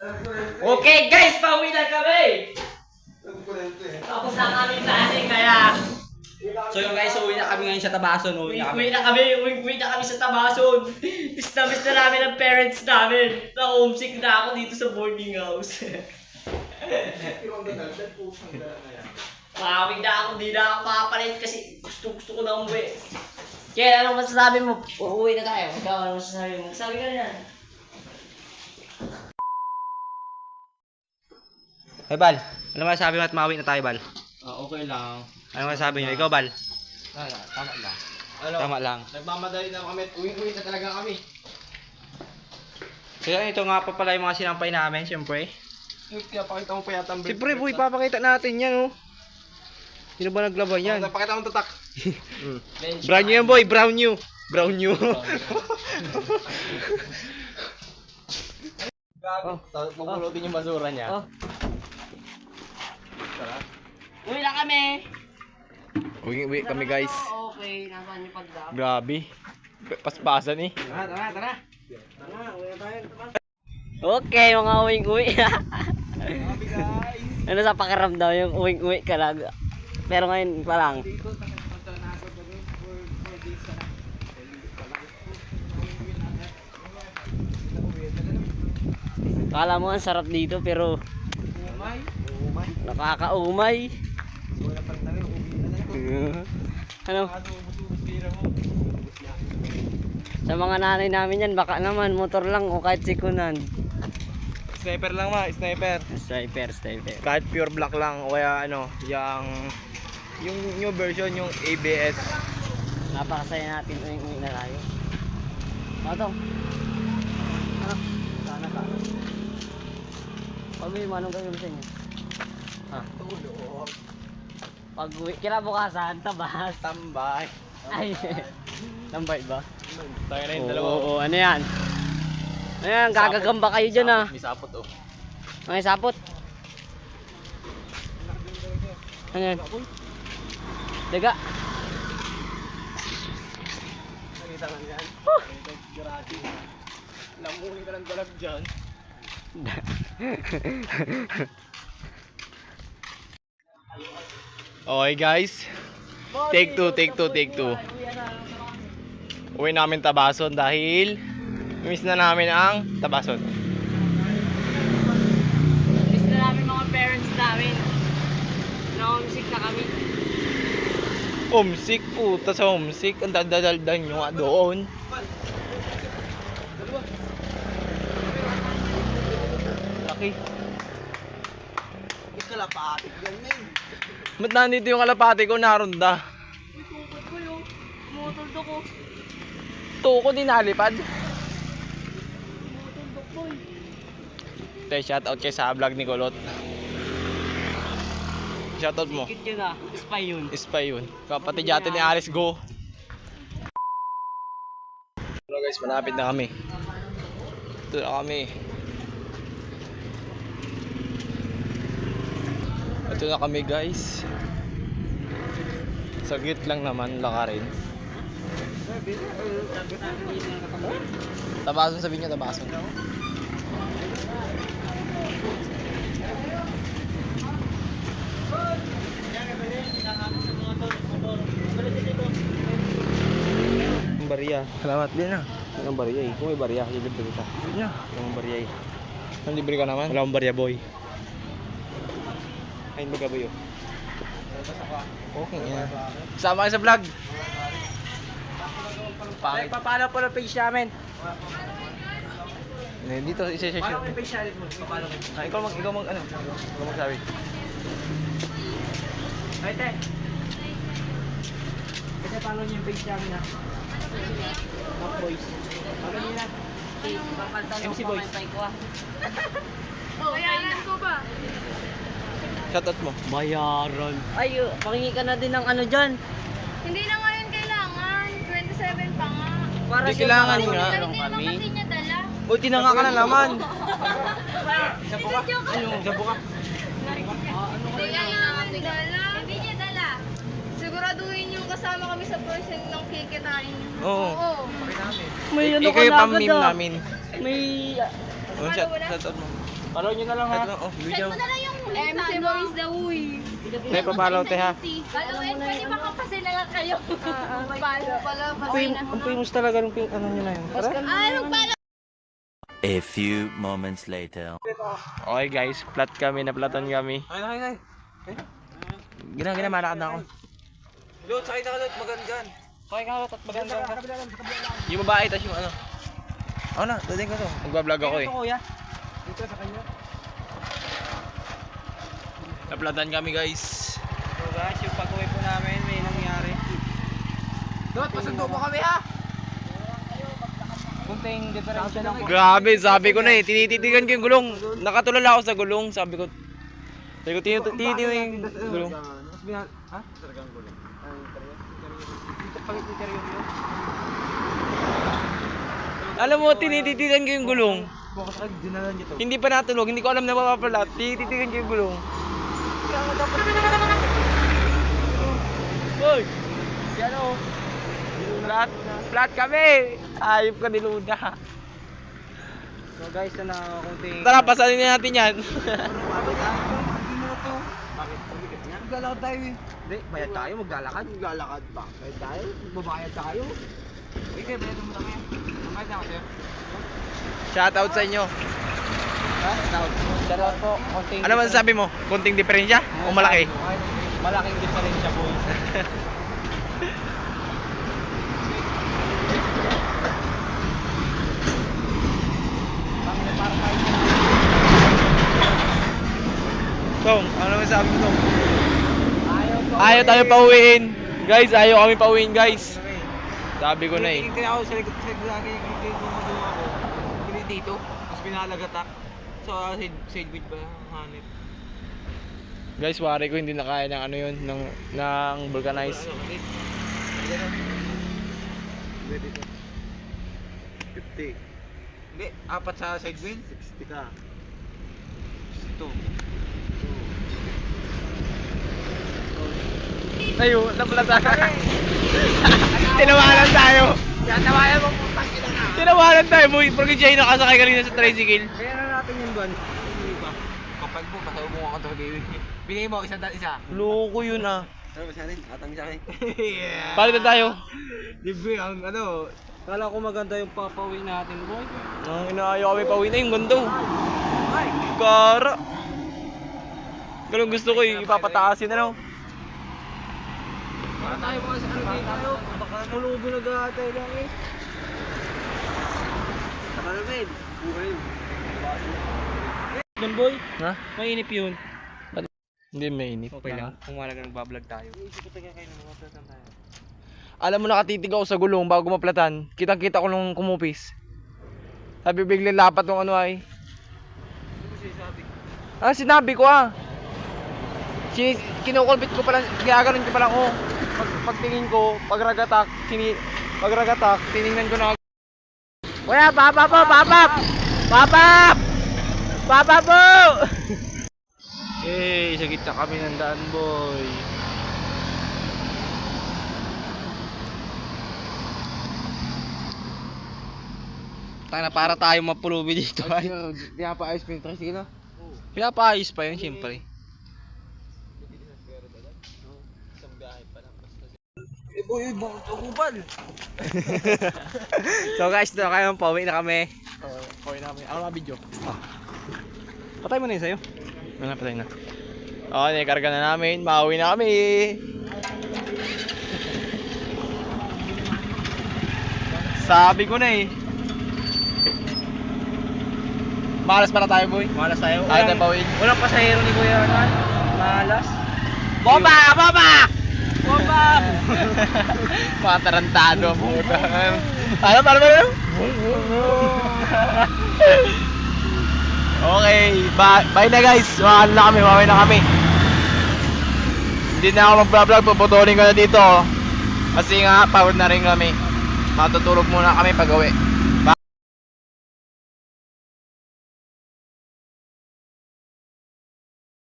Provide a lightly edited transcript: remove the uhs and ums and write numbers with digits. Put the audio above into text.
Okay guys, pauwi na kami! Tapos na kami klase kaya... So yung guys, uwi na kami ngayon sa Tabason. Uwi na kami sa Tabason. Miss na namin ang parents namin. Na-homesick na ako dito sa boarding house. Makawig na ako, di na ako makapalit kasi gusto ko na umuwi. Kaya ano masasabi mo? Uuwi na tayo. Ikaw, ano masasabi mo? Sabi ka na yan. Hey Bal, ano masasabi mo at mauwi na tayo Bal? Okay lang. Ano masasabi niyo? Ikaw Bal? Tama lang. Tama lang. Nagmamadali na kami. Uwi na talaga kami. Kaya ito nga pa pala yung mga sinampay namin, siyempre. Kaya pakita mo pa yata ang Siyempre boy, papakita natin yan oh. Sino ba naglaban yan? Pakita mo tatak. Brown new yan boy, brown new. Brown new. Oh. Pupulutin yung basura niya. Oh. Uwi na kami. Uwi kami guys. Okay, nasaan yung pagdap? Grabe. Paspasan eh. Tara, uwi na tayo. Okay, mga uwing-uwi. Ano sa pakiramdam yung uwing-uwi ka lang? Pero ngayon pa lang. Kala mo ang sarap dito pero nakakaumay. Ano? Sa mga nanay namin yan, baka naman motor lang o kahit sikunan. Sniper lang sniper. Sniper. Kahit pure black lang o kaya ano, yung new version, yung ABS. Napakasaya natin uwi na tayo. Ano to? Ano? Sana ka. Pag-uwi mo, anong gawin mo sa inyo? Ha? Tulog. Pag-uwi, kinabukasan, tabas. Tambay. Ay, tambay ba? Tayo na yung dalawa. Oo, ano yan? Ayan, gagagamba kayo dyan ah. May sapot oh. May sapot. Ano yan? Daga. Nakita ka yan. Garati. Lamuhin ka ng dalag dyan. Okay guys. Take two. Uwi namin Tabason dahil miss na namin ang Tabason. Miss na namin mga parents namin. Na-homesick na kami. Homesick, puta sa homesick. Ang dadaldal nyo nga doon. Laki. May kalapati yan, men. Ba't nandito yung kalapati ko naronda? May tukod ko yung tumutuldo ko. Tuko din nalipad. Tumutuldo ko eh. Tay, shoutout kay sa vlog ni Kulot. Shoutout mo. Sikit yun ah. Spy yun. Spy yun. Kapatid natin ni Alice Go. Hello guys, malapit na kami. Ito na kami. Ito na kami guys. Saglit lang naman, lakarin. Tabason, sabihin niya Tabason. Ang bariya. Salamat din na. Ang bariya eh. Kung may bariya, libre kita. Yeah. Ang bariya eh. Ang libre ka naman? Wala akong bariya boy. Ayun baga boy oh. Okay yan. Sama kayo sa vlog. Papalo po ng page namin. Dito isa-share. Paano yung page namin mo? Papalo ko. Ikaw magsabi. Ay, te. Kasi paano niyo yung page namin ha? Top Boys. Paano niyo na? MC Boys. Bayaran ko ba? Shoutout mo. Bayaran. Ay, pangingi ka na din ng ano dyan. Hindi na ngayon kailangan. 27 pa nga. Para Hindi sa kailangan mga- nga. Hindi naman kasi niya dala. Uy, tinanga ka na naman. Sapo ka? Sapo ka. Hindi niya naman dala. Hindi niya dala. Siguraduhin yung kasama kami sa person ng kikitain. Oo. Oo. May ano Ikaw ka yung na agad pang-meme ah. namin. May Oh, shout out mo. Follow nyo na lang ha. Oh, Send video. mo na lang yung MC Boys the Uy. May papalaw te ha. Pwede ba kapasi na lang kayo? Follow pala. Ang famous talaga nung ano nyo na yun. Tara. Magpala. A few moments later. Okay guys, flat kami, naplatan kami. Ay. Gina, malakad na ako. Load, sakay na ka Load, magandaan. Sakay ka Load at magandaan. Yung babae, tas yung ano. Ako na, tuloy ko to. Magbablog ako eh. Dito sa kanya. Naplatan kami guys. So guys, yung pag-uwi po namin, may nangyari. Load, pasundo mo kami ha! Kunting diferensya lang po. Grabe, sabi ko na eh, tinititigan ko yung gulong. Nakatulala ako sa gulong, sabi ko, tinititigan yung gulong. Ha? Talagang gulo. Alam mo, tinititigan ko yung gulong. Bukas ka, dinalan dito. Hindi pa natulog, hindi ko alam na mapapalat. Tinititigan ko yung gulong. Hoy! Yan o. Flat kami! Ayop ka niluda. So guys, na kunting... Tara, pasalin na natin yan. Bakit? Maglalakad tayo eh. Hindi, bayad tayo, maglalakad. Maglalakad ba? Bayad tayo, magbabayad tayo. Okay, bayad mo na kaya. Bayad na ako sir. Shoutout sa inyo. Ha? Shoutout po. Konting Ano man sabi mo? Kunting diferensya? O malaki? Malaking diferensya po. Tong, ano naman sabi mo Tong? Ayaw tayo pauwiin. Guys, ayaw kami pauwiin guys. Sabi ko na eh. Hindi ako sa likod lagi yung gumagawa ko. Hindi dito. Tapos pinalagatak. So, side with ba? Hanip. Guys, wari ko hindi na kaya ng ano yun, ng vulcanize. Ano kasi? Hindi dito. 50. Hindi, apat sa side wheel. 60 ka. Ito. Tayo, naplata ka. Tinawalan tayo. Tinawalan mo po pakila na. Tinawalan tayo. Porque siya yung nakasakay kanina sa tricycle. Kaya na natin yung buwan. Hindi ba? Kapag po, basta mo ako talaga yun. Binigay mo, isa. Loko yun ah. Ano ba sa akin? Atang sa akin. Yeah. Palit na tayo. Libre ang ano. Kala ko maganda yung papawin natin, boy. Ang inaayaw kami pauwi na yung ganda. Kara. Ganun gusto ko yung ipapataasin na lang. Para tayo mga sa ano tayo. Baka mulubo nag-aatay lang eh. Saka namin. Buhay. Doon boy. Ha? Mainip yun. Hindi mainit. Okay lang. Kung wala ka nag-vlog tayo. Alam mo nakatitig ako sa gulong bago maplatan. Kitang-kita ko nung kumupis. Sabi biglang lapat ng ano ay. Ah, sinabi ko ah. Kinukulbit ko pala, ginaganon ko pala oh. Pagtingin ko, pagragatak, tiningnan ko na. Kuya, baba po, baba po! Eh, sa gitna kami ng daan, boy. Tanga para tayo mapulubi dito ay. Pinapaayos pa yung tricycle na. Pinapaayos pa yun, siyempre. Boy, bakit ukubal? So guys, dito kayo, pauwi na kami. Pauwi na kami. Ako na video. Patay mo na yun sa'yo. Patay na. Okay, naikarga na namin. Mauwi na kami. Sabi ko na eh. Malas para tayo, boy. Malas tayo. Tayo tayo pauwi. Walang pasahero ni Kuya Ran. Malas. Bomba! Mga tarantado ang puta. Ano? Okay, bye na guys. Mawin na kami. Hindi na ako mag-vlog, puputulin ko na dito. Kasi nga, pagod na rin kami. Matutulog muna kami pag uwi.